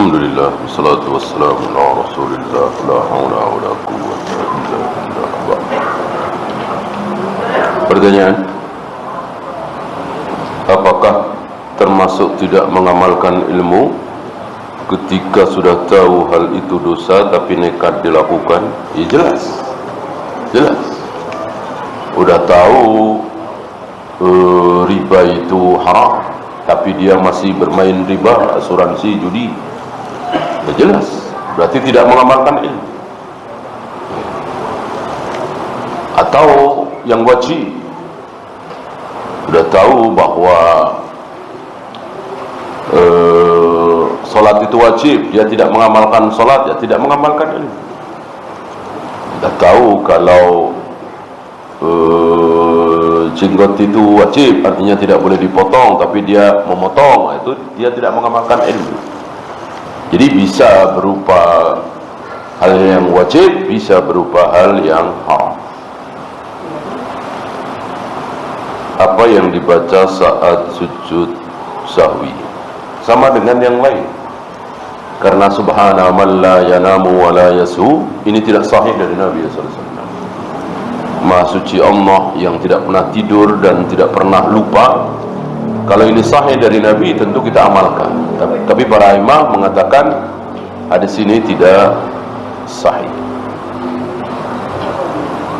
Alhamdulillah, wassalatu wassalamu ala rasulillah, la hawla wa la quwwata illa billah. Pertanyaan, apakah termasuk tidak mengamalkan ilmu ketika sudah tahu hal itu dosa tapi nekat dilakukan? Ya jelas, jelas. Udah tahu riba itu haram, tapi dia masih bermain riba, asuransi, judi, ya jelas, berarti tidak mengamalkan ilmu. Atau yang wajib, sudah tahu bahwa solat itu wajib, dia tidak mengamalkan solat, ya tidak mengamalkan ilmu. Sudah tahu kalau jenggot itu wajib, artinya tidak boleh dipotong, tapi dia memotong, itu dia tidak mengamalkan ilmu. Jadi bisa berupa hal yang wajib, bisa berupa hal yang haram. Apa yang dibaca saat sujud sahwi sama dengan yang lain, karena subhana man la yanamu wa la yasu, ini tidak sahih dari Nabi sallallahu alaihi wasallam. Maha suci Allah yang tidak pernah tidur dan tidak pernah lupa. Kalau ini sahih dari Nabi, tentu kita amalkan. Tapi para imam mengatakan hadis ini tidak sahih.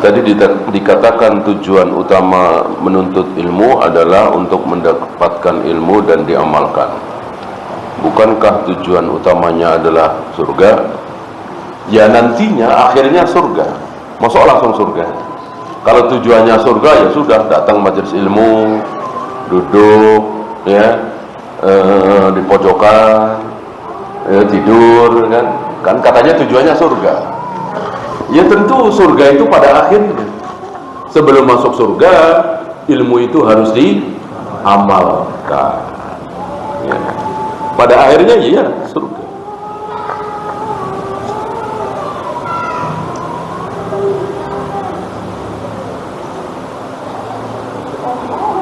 Tadi dikatakan tujuan utama menuntut ilmu adalah untuk mendapatkan ilmu dan diamalkan. Bukankah tujuan utamanya adalah surga? Ya nantinya akhirnya surga. Masuk langsung surga. Kalau tujuannya surga, ya sudah, datang majelis ilmu, duduk, ya, di pojokan, tidur, kan katanya tujuannya surga. Ya tentu surga itu pada akhirnya. Sebelum masuk surga, ilmu itu harus diamalkan. Ya. Pada akhirnya, ya surga.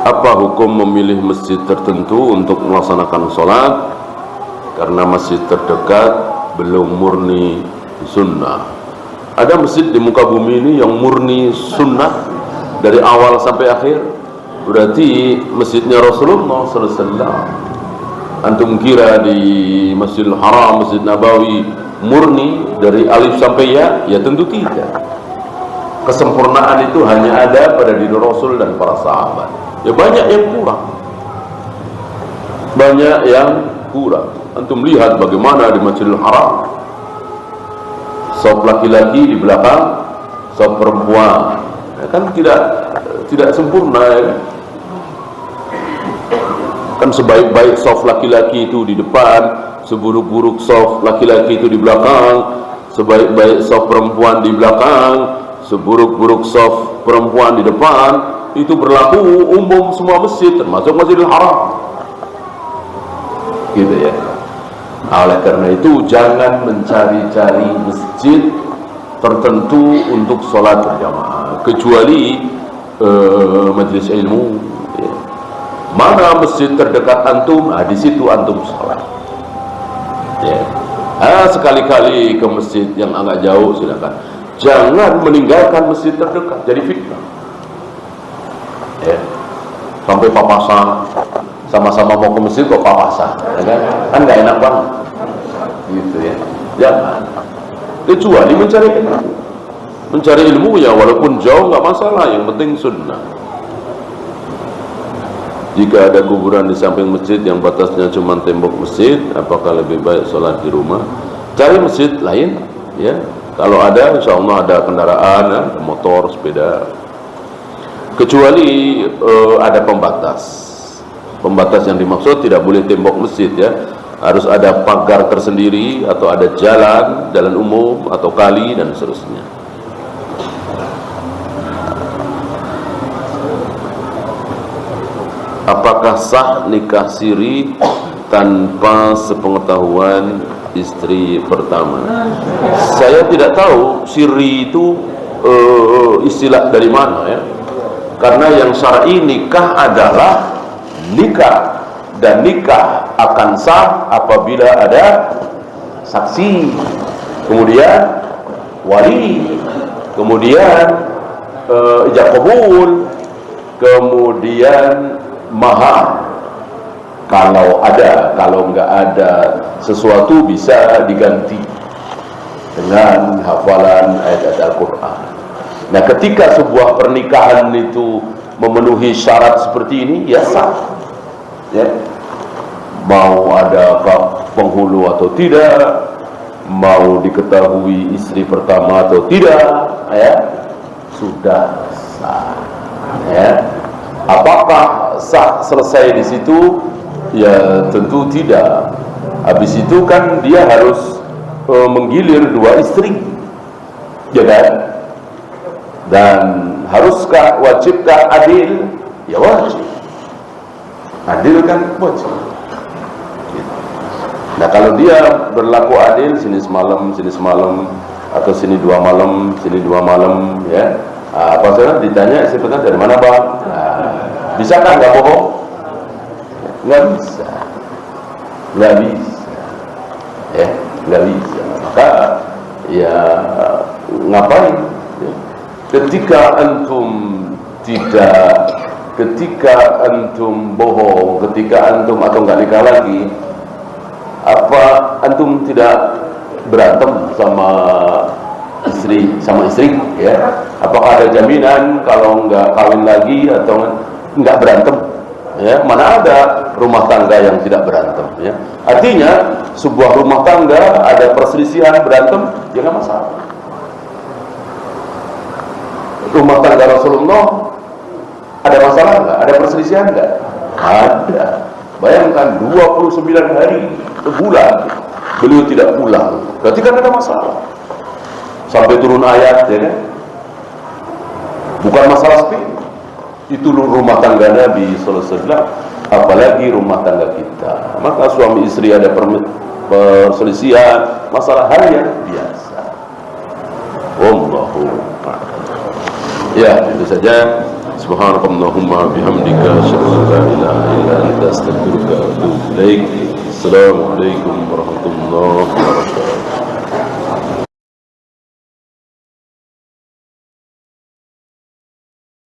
Apa hukum memilih masjid tertentu untuk melaksanakan sholat karena masjid terdekat belum murni sunnah? Ada masjid di muka bumi ini yang murni sunnah dari awal sampai akhir, berarti masjidnya Rasulullah sallallahu alaihi wasallam. Antum kira di Masjidil Haram, Masjid Nabawi murni dari alif sampai ya? Ya tentu tidak. Kesempurnaan itu hanya ada pada diri Rasul dan para sahabat. Ya banyak yang kurang, banyak yang kurang. Antum lihat bagaimana di Masjidil Haram, shaf laki-laki di belakang, shaf perempuan, ya kan tidak sempurna, ya kan sebaik-baik shaf laki-laki itu di depan, seburuk-buruk shaf laki-laki itu di belakang, sebaik-baik shaf perempuan di belakang, seburuk-buruk shaf perempuan di depan. Itu berlaku umum semua masjid, termasuk Masjidil Haram, gitu ya. Oleh karena itu jangan mencari-cari masjid tertentu untuk sholat berjamaah, kecuali majelis ilmu, ya. Mana masjid terdekat antum, di situ antum sholat, ya. Sekali-kali ke masjid yang agak jauh silakan. Jangan meninggalkan masjid terdekat, jadi fitnah, ya. Sampai papasan, sama-sama mau ke masjid kok papasan, ya kan nggak enak banget, gitu ya. Jangan, kecuali mencari ilmu ya, walaupun jauh nggak masalah, yang penting sunnah. Jika ada kuburan di samping masjid yang batasnya cuma tembok masjid, apakah lebih baik sholat di rumah? Cari masjid lain, ya. Kalau ada, insya Allah ada kendaraan, ada motor, sepeda. Kecuali ada pembatas yang dimaksud tidak boleh tembok masjid, ya, harus ada pagar tersendiri atau ada jalan umum atau kali dan seterusnya. Apakah sah nikah siri tanpa sepengetahuan istri pertama? Saya tidak tahu siri itu istilah dari mana, ya. Karena yang syar'i nikah adalah nikah, dan nikah akan sah apabila ada saksi, kemudian wali, kemudian ijab kabul, kemudian mahar. Kalau ada, kalau enggak ada sesuatu bisa diganti dengan hafalan ayat Al-Quran. Nah, ketika sebuah pernikahan itu memenuhi syarat seperti ini, ya sah. Ya. Mau ada penghulu atau tidak, mau diketahui istri pertama atau tidak, ya sudah sah. Ya. Apakah sah selesai di situ? Ya tentu tidak. Habis itu kan dia harus menggilir 2 istri, ya kan? Dan haruskah, wajibkah adil? Ya wajib. Adil kan wajib. Nah, kalau dia berlaku adil, sini semalam, atau sini 2 malam, sini 2 malam, ya. Apa saja ditanya istri pertama dari mana, Bang? Nah, bisakah nggak bohong? Nggak bisa. Ya, nggak bisa. Maka ya ngapain? Ya. Ketika antum bohong, ketika antum atau nggak nikah lagi, apa antum tidak berantem sama istri, ya? Apakah ada jaminan kalau nggak kawin lagi atau nggak berantem? Ya, mana ada rumah tangga yang tidak berantem, ya. Artinya sebuah rumah tangga ada perselisihan, berantem, ya nggak masalah. Rumah tangga Rasulullah ada masalah nggak? Ada perselisihan nggak? Ada. Bayangkan 29 hari, sebulan beliau tidak pulang, berarti kan ada masalah. Sampai turun ayat, ya kan? Bukan masalah sepele. Itu rumah tangga Nabi sallallahu alaihi wasallam, apalagi rumah tangga kita. Maka suami istri ada perselisihan, masalah hal yang biasa. Wallahu a'lam. Ya, itu saja. Subhanakallahumma bihamdika asyhadu an la ilaha illa anta astaghfiruka wa atubu ilaik. Assalamualaikum warahmatullahi wabarakatuh.